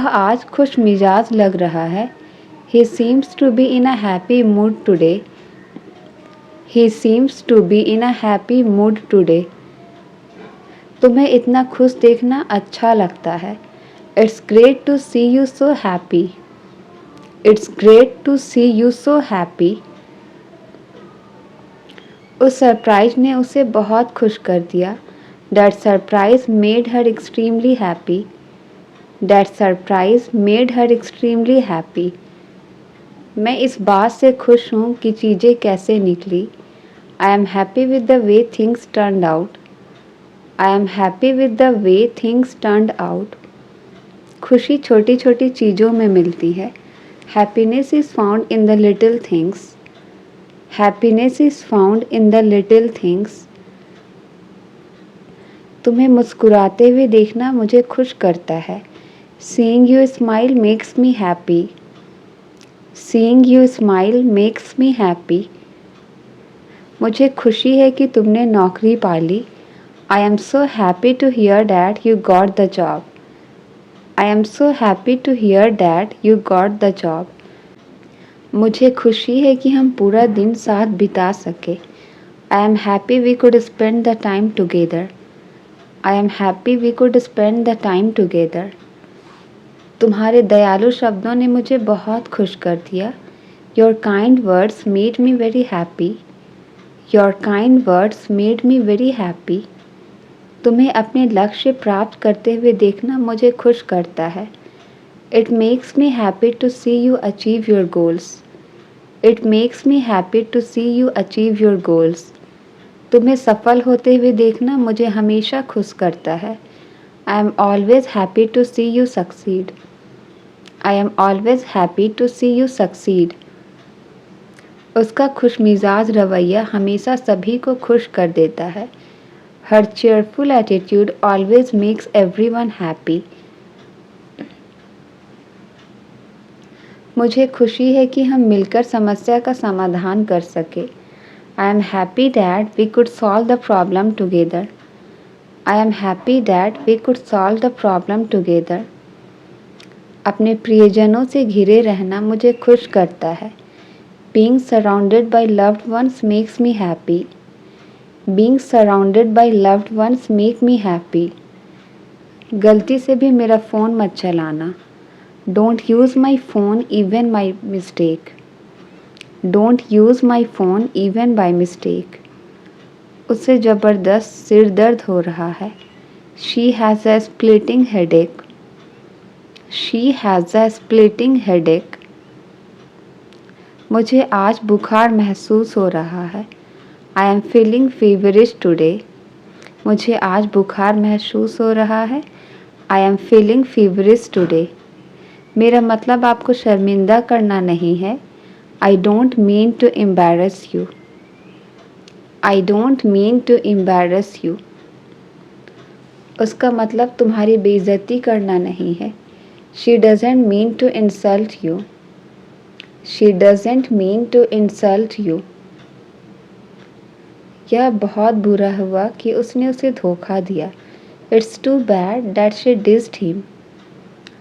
वह आज खुश मिजाज लग रहा है। He seems to be in a happy mood today. He seems to be in a happy mood today. तुम्हें इतना खुश देखना अच्छा लगता है। It's great to see you so happy. It's great to see you so happy. उस surprise ने उसे बहुत खुश कर दिया। That surprise made her extremely happy. That surprise made her extremely happy. मैं इस बात से खुश हूँ कि चीज़ें कैसे निकली। I am happy with the way things turned out. I am happy with the way things turned out. खुशी छोटी छोटी चीज़ों में मिलती है। Happiness is found in the little things. Happiness is found in the little things. तुम्हें मुस्कुराते हुए देखना मुझे खुश करता है। Seeing you smile makes me happy. Seeing you smile makes me happy. मुझे खुशी है कि तुमने नौकरी पा ली। I am so happy to hear that you got the job. I am so happy to hear that you got the job. मुझे खुशी है कि हम पूरा दिन साथ बिता सके। I am happy we could spend the time together. I am happy we could spend the time together. तुम्हारे दयालु शब्दों ने मुझे बहुत खुश कर दिया। Your kind words made me very happy. Your kind words made me very happy. तुम्हें अपने लक्ष्य प्राप्त करते हुए देखना मुझे खुश करता है। It makes me happy to see you achieve your goals. It makes me happy to see you achieve your goals. तुम्हें सफल होते हुए देखना मुझे हमेशा खुश करता है। I am always happy to see you succeed. I am always happy to see you succeed. उसका खुशमिजाज रवैया हमेशा सभी को खुश कर देता है। Her cheerful attitude always makes everyone happy. मुझे खुशी है कि हम मिलकर समस्या का समाधान कर सके। I am happy that we could solve the problem together. I am happy that we could solve the problem together. अपने प्रियजनों से घिरे रहना मुझे खुश करता है। Being surrounded by loved ones makes me happy. Being surrounded by loved ones make me happy. गलती से भी मेरा फ़ोन मत चलाना। Don't use my phone even by mistake. Don't use my phone even by mistake. उसे ज़बरदस्त सिर दर्द हो रहा है। She has a splitting headache. She has a splitting headache. मुझे आज बुखार महसूस हो रहा है। I am feeling feverish today. मुझे आज बुखार महसूस हो रहा है। I am feeling feverish today. मेरा मतलब आपको शर्मिंदा करना नहीं है। I don't mean to embarrass you. I don't mean to embarrass you. उसका मतलब तुम्हारी बेइज्जती करना नहीं है। She doesn't mean to insult you. She doesn't mean to insult you. यह बहुत बुरा हुआ कि उसने उसे धोखा दिया। It's too bad that she dissed him.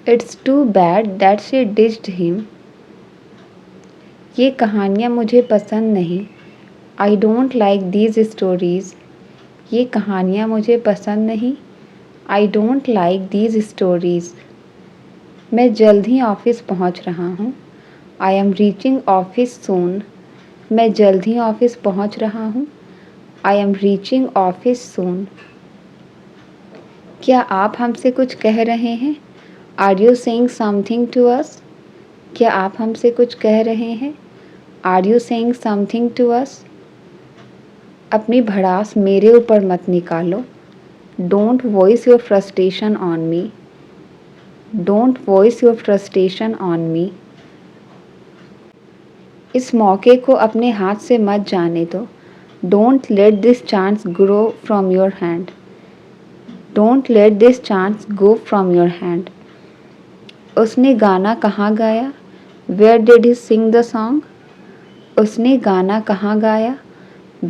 It's too bad that she ditched him. ये कहानियाँ मुझे पसंद नहीं। I don't like these stories. ये कहानियाँ मुझे पसंद नहीं। I don't like these stories. मैं जल्द ही ऑफिस पहुँच रहा हूँ। I am reaching office soon. मैं जल्द ही ऑफिस पहुँच रहा हूँ। I am reaching office soon. क्या आप हमसे कुछ कह रहे हैं? Are you saying something to us? क्या आप हमसे कुछ कह रहे हैं? Are you saying something to us? अपनी भड़ास मेरे ऊपर मत निकालो। Don't voice your frustration on me. Don't voice your frustration on me. इस मौके को अपने हाथ से मत जाने दो। Don't let this chance grow from your hand. Don't let this chance go from your hand. उसने गाना कहाँ गाया? Where did he sing the song? उसने गाना कहाँ गाया?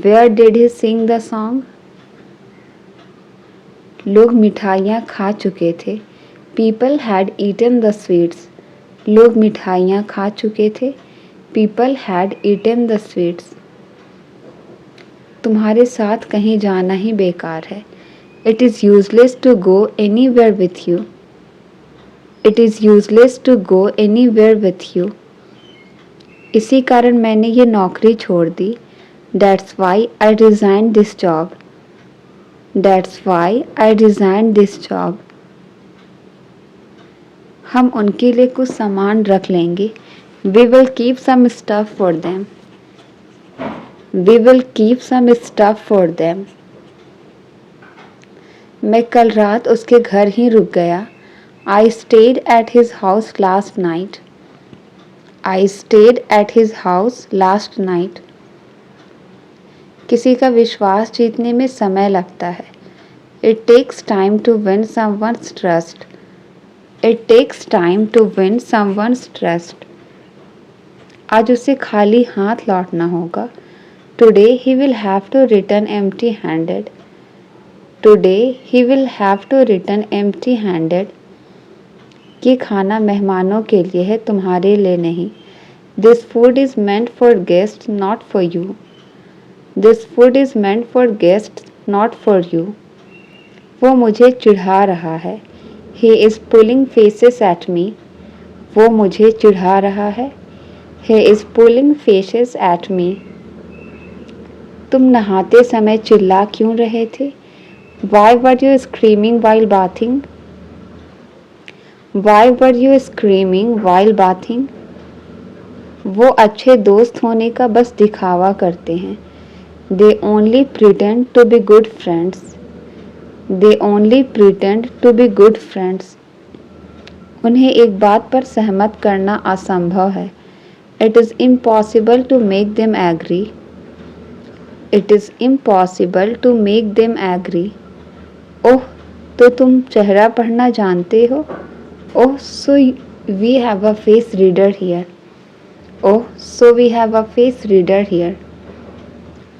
Where did he sing the song? लोग मिठाइयाँ खा चुके थे। People had eaten the sweets. लोग मिठाइयाँ खा चुके थे. People had eaten the sweets. तुम्हारे साथ कहीं जाना ही बेकार है. It is useless to go anywhere with you. It is useless to go anywhere with you. इसी कारण मैंने ये नौकरी छोड़ दी. That's why I resigned this job. That's why I resigned this job. हम उनके लिए कुछ सामान रख लेंगे. We will keep some stuff for them. We will keep some stuff for them. मैं कल रात उसके घर ही रुक गया. I stayed at his house last night. I stayed at his house last night. किसी का विश्वास जीतने में समय लगता है. It takes time to win someone's trust. It takes time to win someone's trust. आज उसे खाली हाथ लौटना होगा. Today he will have to return empty-handed. Today he will have to return empty-handed. ये खाना मेहमानों के लिए है, तुम्हारे लिए नहीं. This food is meant for guests, not for you. This food is meant for guests, not for you. वो मुझे चिढ़ा रहा है. He is pulling faces at me. वो मुझे चिढ़ा रहा है. He is pulling faces at me. तुम नहाते समय चिल्ला क्यों रहे थे? Why were you screaming while bathing? Why were you screaming while bathing? वो अच्छे दोस्त होने का बस दिखावा करते हैं. They only pretend to be good friends. They only pretend to be good friends. उन्हें एक बात पर सहमत करना असंभव है. It is impossible to make them agree. It is impossible to make them agree. ओह, तो तुम चेहरा पढ़ना जानते हो? ओह, so we have a face reader here. Oh, so we have a face reader here.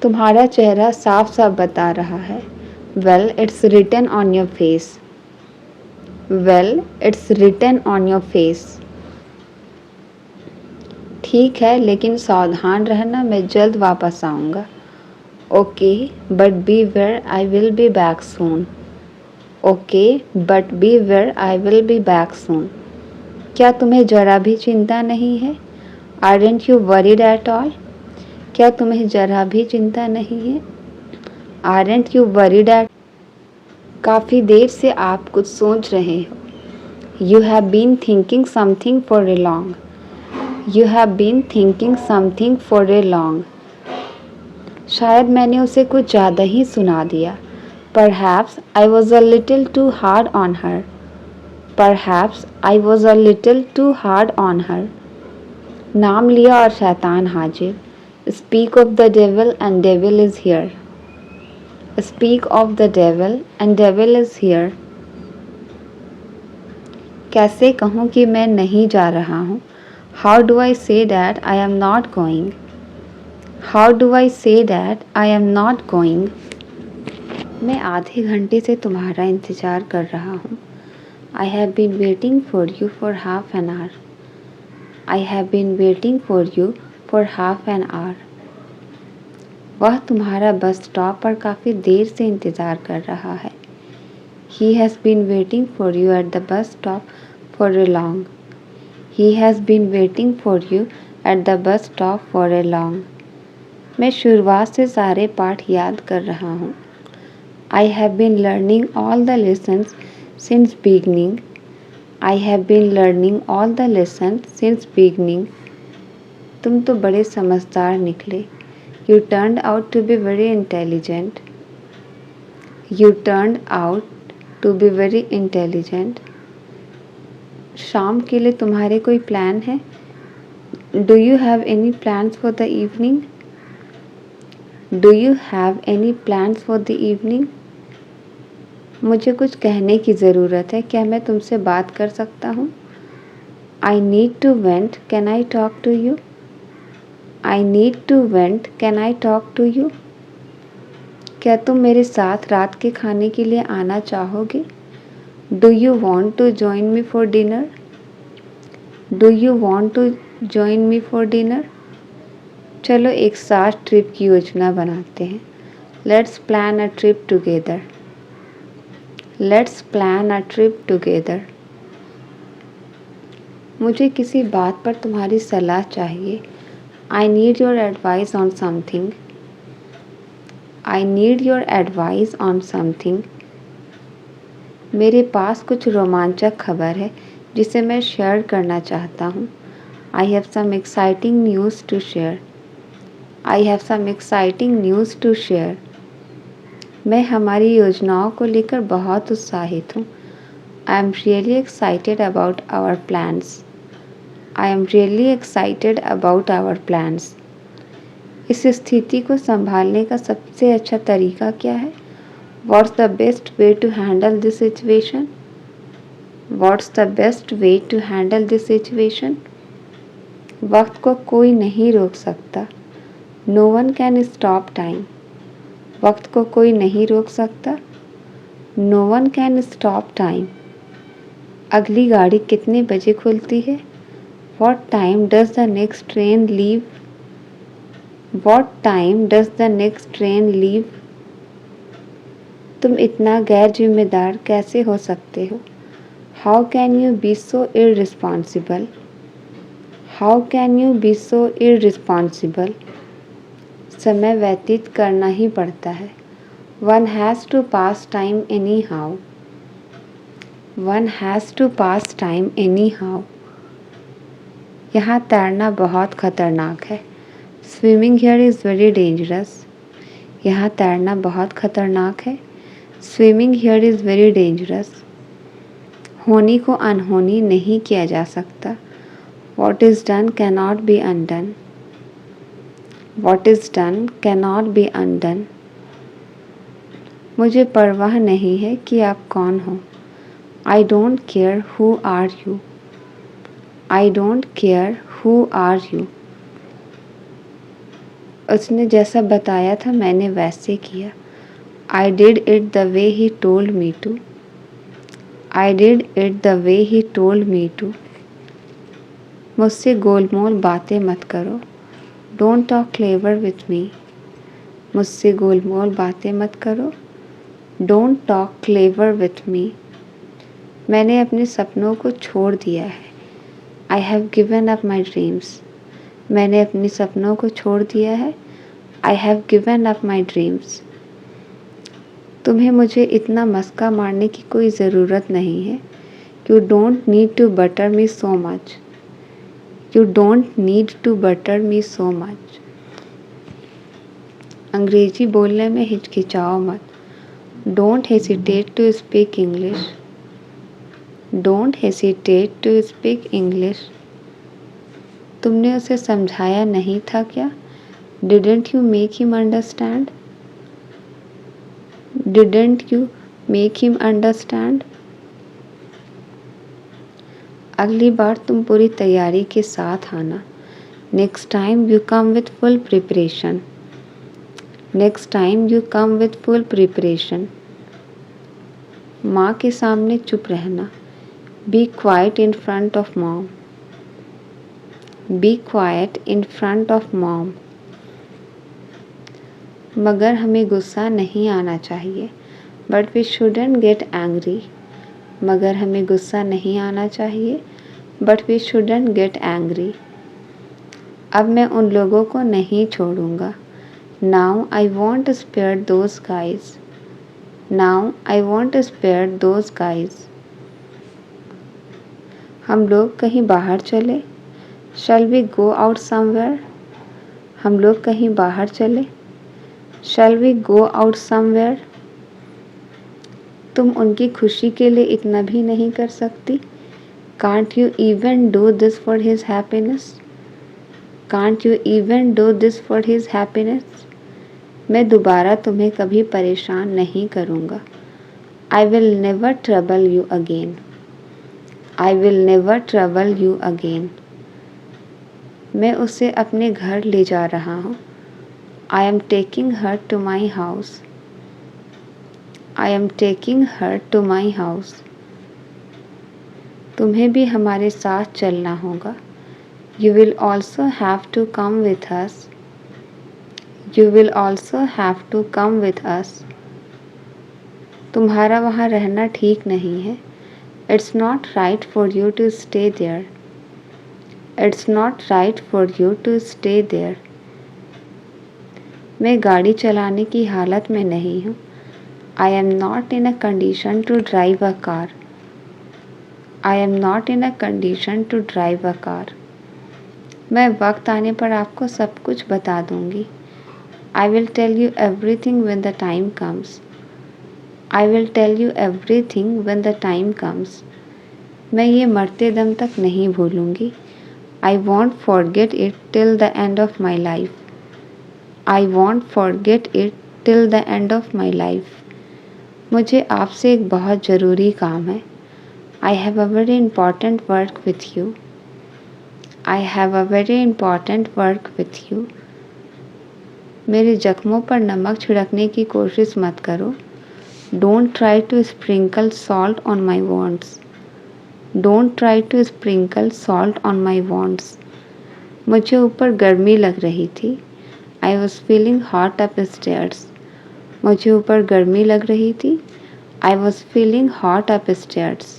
तुम्हारा चेहरा साफ साफ बता रहा है. Well, it's written on your face. Well, it's written on your face. ठीक है, लेकिन सावधान रहना, मैं जल्द वापस आऊँगा. Okay, but beware, I will be back soon. Okay, but beware, I will be back soon. क्या तुम्हें जरा भी चिंता नहीं है? Aren't you worried at all? क्या तुम्हें जरा भी चिंता नहीं है? Aren't you worried at? काफ़ी देर से आप कुछ सोच रहे हो. You have been thinking something for a long. You have been thinking something for a long. शायद मैंने उसे कुछ ज़्यादा ही सुना दिया. Perhaps I was a little too hard on her. Perhaps I was a little too hard on her. नाम लिया और शैतान हाजिर. Speak of the devil and devil is here. Speak of the devil and devil is here. कैसे कहूँ कि मैं नहीं जा रहा हूँ? How do I say that I am not going? How do I say that I am not going? मैं आधे घंटे से तुम्हारा इंतज़ार कर रहा हूँ. I have been waiting for you for half an hour. I have been waiting for you for half an hour. वह तुम्हारा बस स्टॉप पर काफ़ी देर से इंतज़ार कर रहा है. He has been waiting for you at the bus stop for a long. He has been waiting for you at the bus stop for a long. मैं शुरुआत से सारे पाठ याद कर रहा हूँ. I have been learning all the lessons since beginning. I have been learning all the lessons since beginning. तुम तो बड़े समझदार निकले. You turned out to be very intelligent. You turned out to be very intelligent. शाम के लिए तुम्हारे कोई प्लान है? Do you have any plans for the evening? Do you have any plans for the evening? मुझे कुछ कहने की ज़रूरत है, क्या मैं तुमसे बात कर सकता हूँ? I need to vent, can I talk to you? I need to vent, can I talk to you? क्या तुम मेरे साथ रात के खाने के लिए आना चाहोगे? Do you want to join me for dinner? Do you want to join me for dinner? चलो एक साथ ट्रिप की योजना बनाते हैं। Let's plan a trip together. Let's plan a trip together. मुझे किसी बात पर तुम्हारी सलाह चाहिए। I need your advice on something. I need your advice on something. मेरे पास कुछ रोमांचक खबर है जिसे मैं शेयर करना चाहता हूँ। I have some exciting news to share. I have some exciting news to share. मैं हमारी योजनाओं को लेकर बहुत उत्साहित हूँ। I am really excited about our plans. I am really excited about our plans. इस स्थिति को संभालने का सबसे अच्छा तरीका क्या है? What's the best way to handle this situation? What's the best way to handle this situation? वक्त को कोई नहीं रोक सकता। No one can stop time. वक्त को कोई नहीं रोक सकता। No one can stop time. अगली गाड़ी कितने बजे खुलती है? What time does the next train leave? What time does the next train leave? तुम इतना गैर जिम्मेदार कैसे हो सकते हो? How can you be so irresponsible? How can you be so irresponsible? समय व्यतीत करना ही पड़ता है। One has to pass time anyhow. One has to pass time anyhow. यहाँ तैरना बहुत खतरनाक है। Swimming here is very dangerous. यहाँ तैरना बहुत खतरनाक है। Swimming here is very dangerous. होनी को अनहोनी नहीं किया जा सकता। What is done can not be undone. What is done can not be undone. मुझे परवाह नहीं है कि आप कौन हो। I don't care who are you. I don't care who are you. उसने जैसा बताया था मैंने वैसे किया। I did it the way he told me to. I did it the way he told me to. मुझसे गोलमोल बातें मत करो। Don't talk clever with me. मुझसे गोलमोल बातें मत करो। Don't talk clever with me. मैंने अपने सपनों को छोड़ दिया है। I have given up my dreams. मैंने अपने सपनों को छोड़ दिया है। I have given up my dreams. तुम्हें मुझे इतना मस्का मारने की कोई ज़रूरत नहीं है। You don't need to butter me so much. You don't need to butter me so much. अंग्रेजी बोलने में हिचकिचाओ मत। Don't hesitate to speak English. Don't hesitate to speak English. तुमने उसे समझाया नहीं था क्या? Didn't you make him understand? Didn't you make him understand? अगली बार तुम पूरी तैयारी के साथ आना। Next time you come with full preparation. Next time you come with full preparation. माँ के सामने चुप रहना। Be quiet in front of mom. Be quiet in front of mom. मगर हमें गुस्सा नहीं आना चाहिए। But we shouldn't get angry. मगर हमें गुस्सा नहीं आना चाहिए। But we shouldn't get angry. अब मैं उन लोगों को नहीं छोड़ूंगा। Now I won't spare those guys. Now I won't spare those guys. हम लोग कहीं बाहर चले। Shall we go out somewhere? हम लोग कहीं बाहर चले। Shall we go out somewhere? तुम उनकी खुशी के लिए इतना भी नहीं कर सकती। Can't you even do this for his happiness? Can't you even do this for his happiness? मैं दोबारा तुम्हें कभी परेशान नहीं करूँगा। I will never trouble you again. I will never trouble you again. मैं उसे अपने घर ले जा रहा हूँ। I am taking her to my house. I am taking her to my house. तुम्हें भी हमारे साथ चलना होगा। You will also have to come with us. You will also have to come with us. तुम्हारा वहाँ रहना ठीक नहीं है। It's not right for you to stay there. It's not right for you to stay there. मैं गाड़ी चलाने की हालत में नहीं हूँ। I am not in a condition to drive a car. I am not in a condition to drive a car. मैं वक्त आने पर आपको सब कुछ बता दूँगी। I will tell you everything when the time comes. I will tell you everything when the time comes. मैं ये मरते दम तक नहीं भूलूँगी। I won't forget it till the end of my life. I won't forget it till the end of my life. मुझे आपसे एक बहुत ज़रूरी काम है। I have a very important work with you. I have a very important work with you. मेरे जख्मों पर नमक छिड़कने की कोशिश मत करो। Don't try to sprinkle salt on my wounds. Don't try to sprinkle salt on my wounds. मुझे ऊपर गर्मी लग रही थी। I was feeling hot upstairs. मुझे ऊपर गर्मी लग रही थी। I was feeling hot upstairs.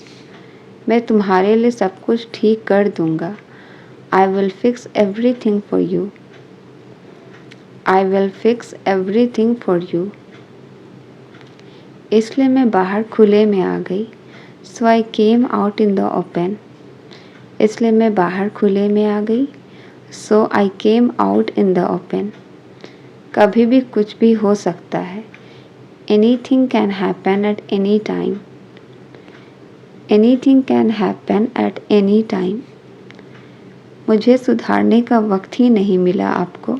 मैं तुम्हारे लिए सब कुछ ठीक कर दूँगा। I will fix everything for you. I will fix everything for you. इसलिए मैं बाहर खुले में आ गई। So I came out in the open. इसलिए मैं बाहर खुले में आ गई। So I came out in the open. कभी भी कुछ भी हो सकता है। Anything can happen at any time. Anything can happen at any time. मुझे सुधारने का वक्त ही नहीं मिला आपको।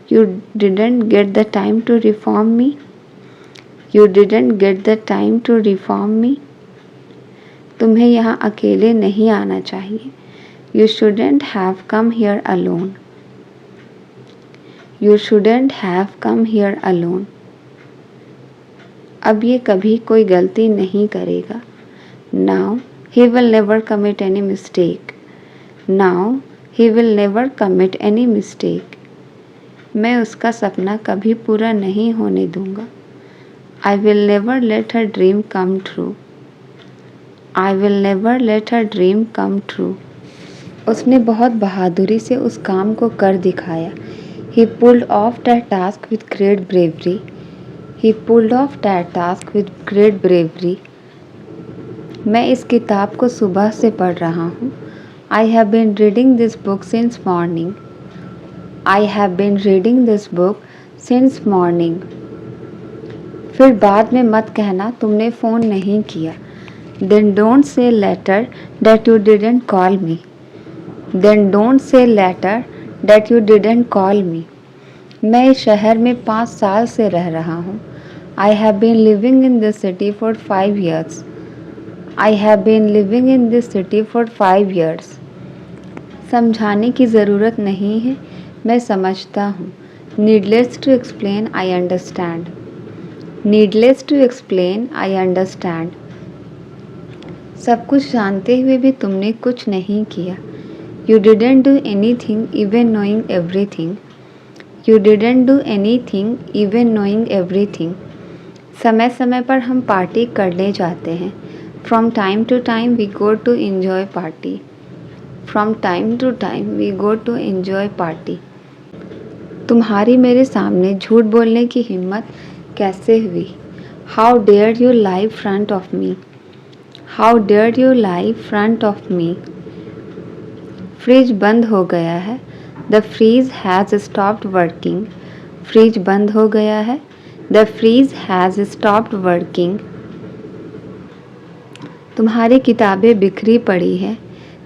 You didn't get the time to reform me. You didn't get the time to reform me. तुम्हें यहाँ अकेले नहीं आना चाहिए। You shouldn't have come here alone. You shouldn't have come here alone. अब ये कभी कोई गलती नहीं करेगा। Now he will never commit any mistake. Now he will never commit any mistake. मैं उसका सपना कभी पूरा नहीं होने दूँगा। I will never let her dream come true. I will never let her dream come true. उसने बहुत बहादुरी से उस काम को कर दिखाया। He pulled off that task with great bravery. He pulled off that task with great bravery. मैं इस किताब को सुबह से पढ़ रहा हूँ। I have been reading this book since morning. I have been reading this book since morning. फिर बाद में मत कहना तुमने फ़ोन नहीं किया। Then don't say later that you didn't call me. Then don't say later that you didn't call me. मैं इस शहर में 5 साल से रह रहा हूँ। I have been living in this city for 5 years. I have been living in this city for 5 years. समझाने की ज़रूरत नहीं है, मैं समझता हूँ। Needless to explain, I understand. Needless to explain, I understand. सब कुछ जानते हुए भी तुमने कुछ नहीं किया। You didn't do anything even knowing everything. You didn't do anything even knowing everything. समय समय पर हम पार्टी करने जाते हैं। From time to time we go to enjoy party. From time to time we go to enjoy party. तुम्हारी मेरे सामने झूठ बोलने की हिम्मत कैसे हुई? How dare you lie front of me? How dare you lie front of me? Fridge बंद हो गया है। The freeze has stopped working. Fridge बंद हो गया है। The freeze has stopped working. तुम्हारी किताबें बिखरी पड़ी हैं।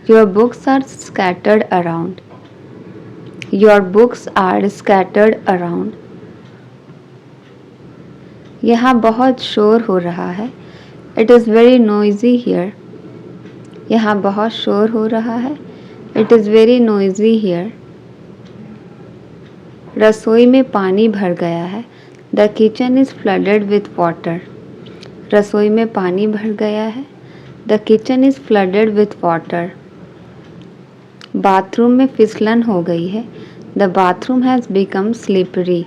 Your books are scattered around. Your books are scattered around. यहाँ बहुत शोर हो रहा है। It is very noisy here. यहाँ बहुत शोर हो रहा है। It is very noisy here. रसोई में पानी भर गया है। The kitchen is flooded with water. रसोई में पानी भर गया है। The kitchen is flooded with water. Bathroom में फिसलन हो गई है। The bathroom has become slippery.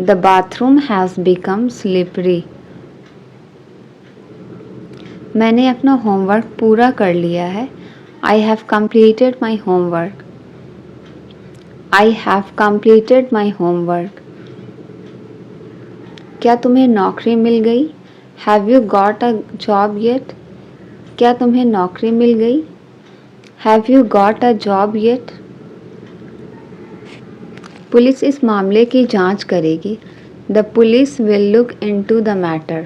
The bathroom has become slippery. मैंने अपना होमवर्क पूरा कर लिया है। I have completed my homework. I have completed my homework. क्या तुम्हें नौकरी मिल गई? Have you got a job yet? क्या तुम्हें नौकरी मिल गई? Have you got a job yet? Police इस मामले की जांच करेगी। The police will look into the matter.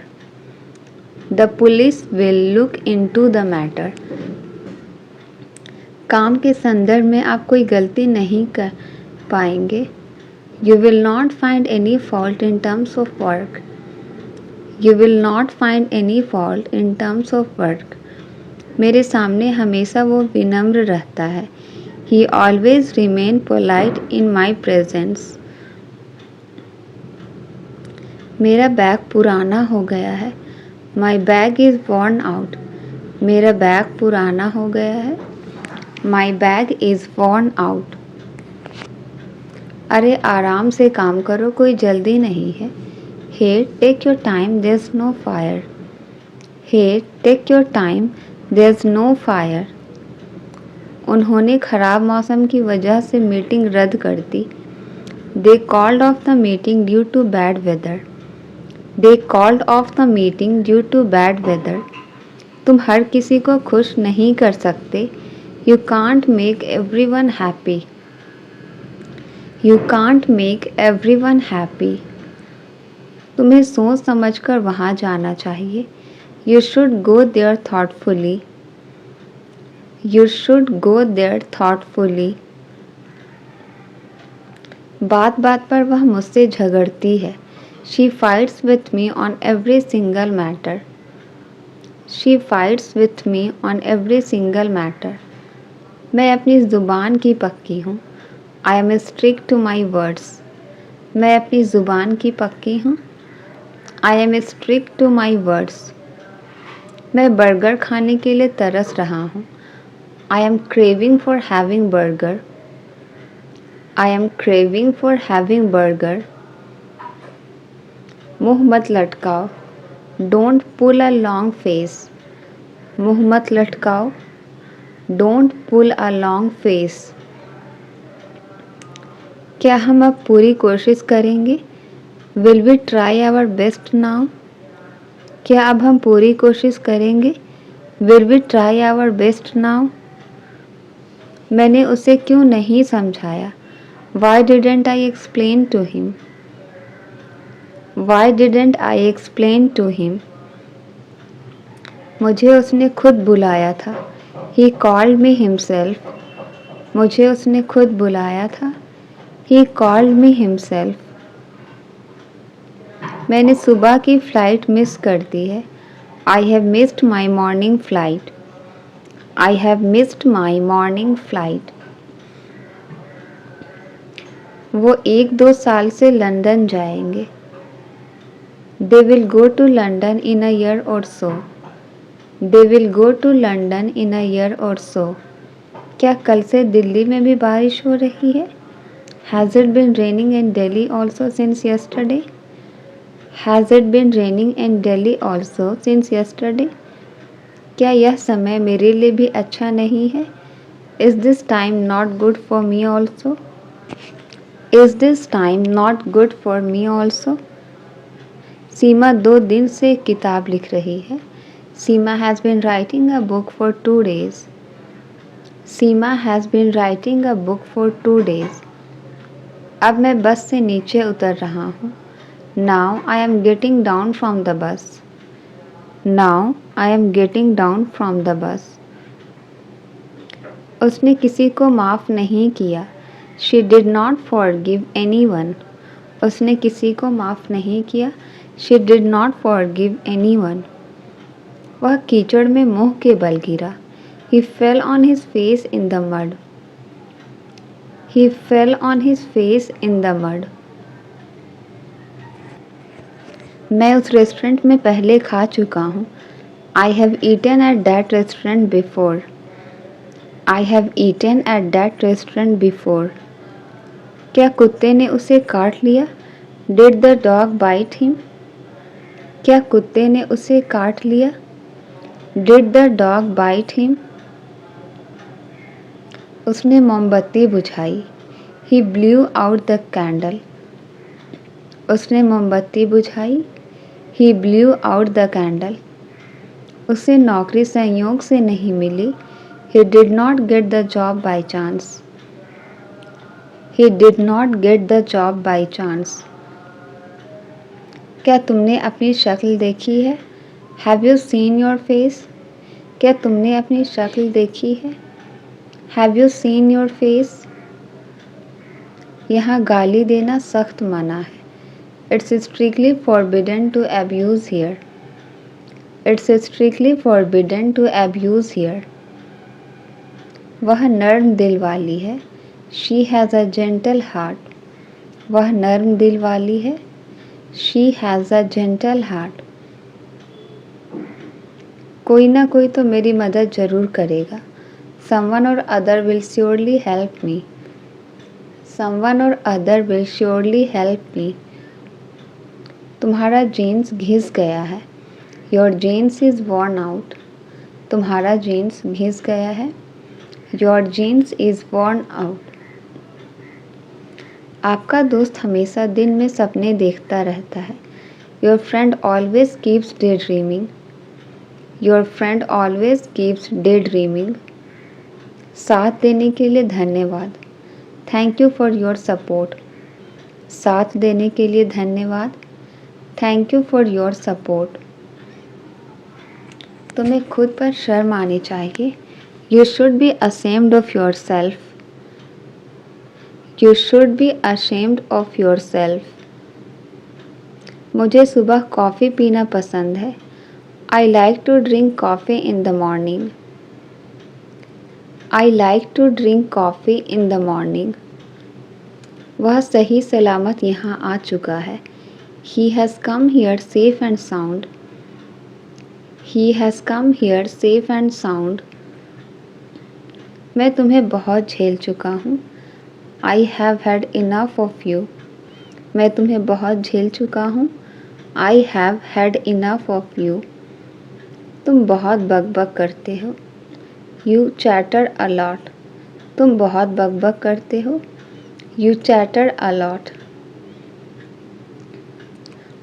The police will look into the matter. काम के संदर्भ में आप कोई गलती नहीं कर पाएंगे। You will not find any fault in terms of work. You will not find any fault in terms of work. मेरे सामने हमेशा वो विनम्र रहता है। He always remain polite in my presence. मेरा बैग पुराना हो गया है। My bag is worn out. मेरा बैग पुराना हो गया है। My bag is worn out. अरे आराम से काम करो, कोई जल्दी नहीं है। Hey, take your time, there's no fire. Hey, take your time, there's no fire. उन्होंने ख़राब मौसम की वजह से मीटिंग रद्द कर दी। They called off the meeting due to bad weather. They called off the meeting due to bad weather. तुम हर किसी को खुश नहीं कर सकते। You can't make everyone happy. You can't make everyone happy. तुम्हें सोच समझकर वहाँ जाना चाहिए। You should go there thoughtfully. You should go there thoughtfully. बात बात पर वह मुझसे झगड़ती है। She fights with me on every single matter. She fights with me on every single matter. मैं अपनी ज़ुबान की पक्की हूँ। I am strict to my words. मैं अपनी ज़ुबान की पक्की हूँ। I am strict to my words. मैं बर्गर खाने के लिए तरस रहा हूँ। I am craving for having burger. I am craving for having burger. मुँह मत लटकाओ। Don't pull a long face. मुँह मत लटकाओ। Don't pull a long face. क्या हम अब पूरी कोशिश करेंगे? Will we try our best now? क्या अब हम पूरी कोशिश करेंगे? Will we try our best now? मैंने उसे क्यों नहीं समझाया? Why didn't I explain to him? Why didn't I explain to him? मुझे उसने खुद बुलाया था। He called me himself. मुझे उसने खुद बुलाया था। He called me himself. मैंने सुबह की फ़्लाइट मिस कर दी है। I have missed my morning flight. I have missed my morning flight. वो 1-2 साल से लंदन जाएंगे। They will go to London in a year or so. They will go to London in a year or so. क्या कल से दिल्ली में भी बारिश हो रही है? Has it been raining in Delhi also since yesterday? Has it been raining in Delhi also since yesterday? क्या यह समय मेरे लिए भी अच्छा नहीं है? Is this time not good for me also? Is this time not good for me also? सीमा 2 दिन से किताब लिख रही है। Seema has been writing a book for 2 days. Seema has been writing a book for 2 days. अब मैं बस से नीचे उतर रहा हूँ। Now I am getting down from the bus. Now I am getting down from the bus. उसने किसी को माफ़ नहीं किया। She did not forgive anyone. उसने किसी को माफ़ नहीं किया। She did not forgive anyone. वह कीचड़ में मुंह के बल गिरा। He fell on his face in the mud. He fell on his face in the mud. मैं उस रेस्टोरेंट में पहले खा चुका हूँ। I have eaten at that restaurant before. I have eaten at that restaurant before. क्या कुत्ते ने उसे काट लिया? Did the dog bite him? क्या कुत्ते ने उसे काट लिया? Did the dog bite him? उसने मोमबत्ती बुझाई. He blew out the candle. उसने मोमबत्ती बुझाई. He blew out the candle. उसे नौकरी संयोग से नहीं मिली. He did not get the job by chance. He did not get the job by chance. क्या तुमने अपनी शक्ल देखी है? Have you seen your face? क्या तुमने अपनी शक्ल देखी है? Have you seen your face? यहाँ गाली देना सख्त मना है. It's strictly forbidden to abuse here. It's strictly forbidden to abuse here. वह नर्म दिल वाली है. She has a gentle heart. वह नर्म दिल वाली है. She has a gentle heart. कोई ना कोई तो मेरी मदद ज़रूर करेगा. Someone or other will surely help me. Someone or other will surely help me. तुम्हारा जीन्स घिस गया है. Your jeans is worn out. तुम्हारा जीन्स घिस गया है. Your jeans is worn out. आपका दोस्त हमेशा दिन में सपने देखता रहता है. Your friend always keeps daydreaming. Your friend always keeps daydreaming. साथ देने के लिए धन्यवाद. Thank you for your support. साथ देने के लिए धन्यवाद. Thank you for your support. तुम्हें खुद पर शर्म आनी चाहिए. You should be ashamed of yourself. You should be ashamed of yourself. मुझे सुबह कॉफ़ी पीना पसंद है. I like to drink coffee in the morning. I like to drink coffee in the morning. वह सही सलामत यहाँ आ चुका है. He has come here safe and sound. He has come here safe and sound. मैं तुम्हें बहुत झेल चुका हूँ. I have had enough of you. मैं तुम्हें बहुत झेल चुका हूँ. I have had enough of you. तुम बहुत बकबक करते हो. You chatter a lot. तुम बहुत बकबक करते हो. You chatter a lot.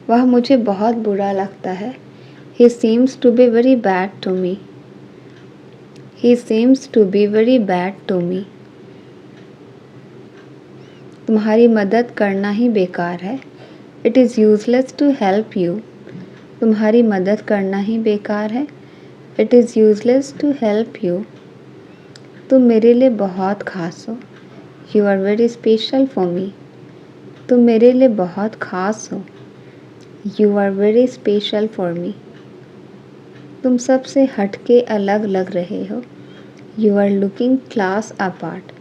वह मुझे बहुत बुरा लगता है. He seems to be very bad to me. He seems to be very bad to me. तुम्हारी मदद करना ही बेकार है. It is useless to help you. तुम्हारी मदद करना ही बेकार है. It is useless to help you. तुम मेरे लिए बहुत खास हो. You are very special for me. तुम मेरे लिए बहुत खास हो. You are very special for me. तुम सबसे हटके अलग लग रहे हो. You are looking class apart.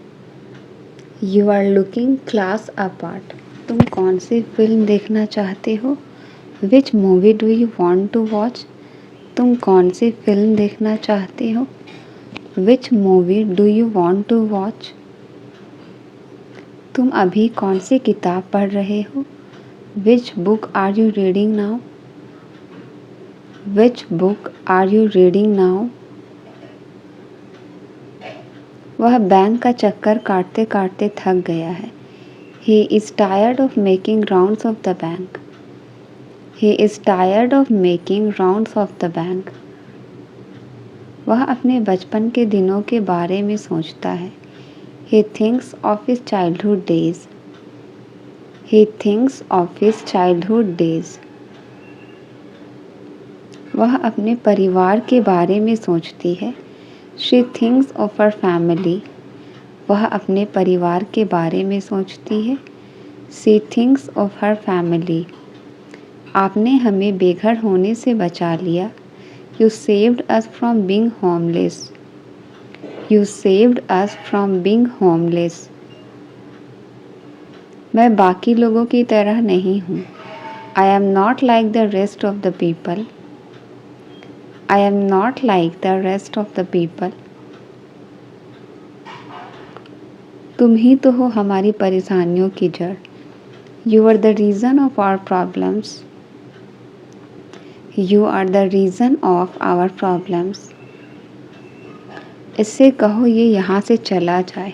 You are looking class apart. तुम कौन सी फिल्म देखना चाहते हो? Which movie do you want to watch? तुम कौन सी फिल्म देखना चाहते हो? Which movie do you want to watch? तुम अभी कौन सी किताब पढ़ रहे हो? Which book are you reading now? Which book are you reading now? वह बैंक का चक्कर काटते काटते थक गया है. He is tired of making rounds of the bank. He is tired of making rounds of the bank. वह अपने बचपन के दिनों के बारे में सोचता है. He thinks of his childhood days. He thinks of his childhood days. वह अपने परिवार के बारे में सोचती है. She thinks of her family. वह अपने परिवार के बारे में सोचती है. She thinks of her family. आपने हमें बेघर होने से बचा लिया. You saved us from being homeless. You saved us from being homeless. मैं बाकी लोगों की तरह नहीं हूँ. I am not like the rest of the people. I am not like the rest of the people. तुम ही तो हो हमारी परेशानियों की जड़. You are the reason of our problems. You are the reason of our problems. इससे कहो ये यहाँ से चला जाए.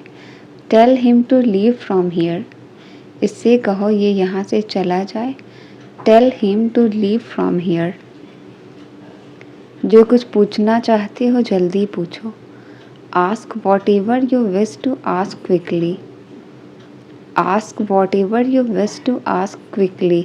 Tell him to leave from here. इससे कहो ये यहाँ से चला जाए. Tell him to leave from here. जो कुछ पूछना चाहते हो जल्दी पूछो. Ask whatever you wish to ask quickly. Ask whatever you wish to ask quickly.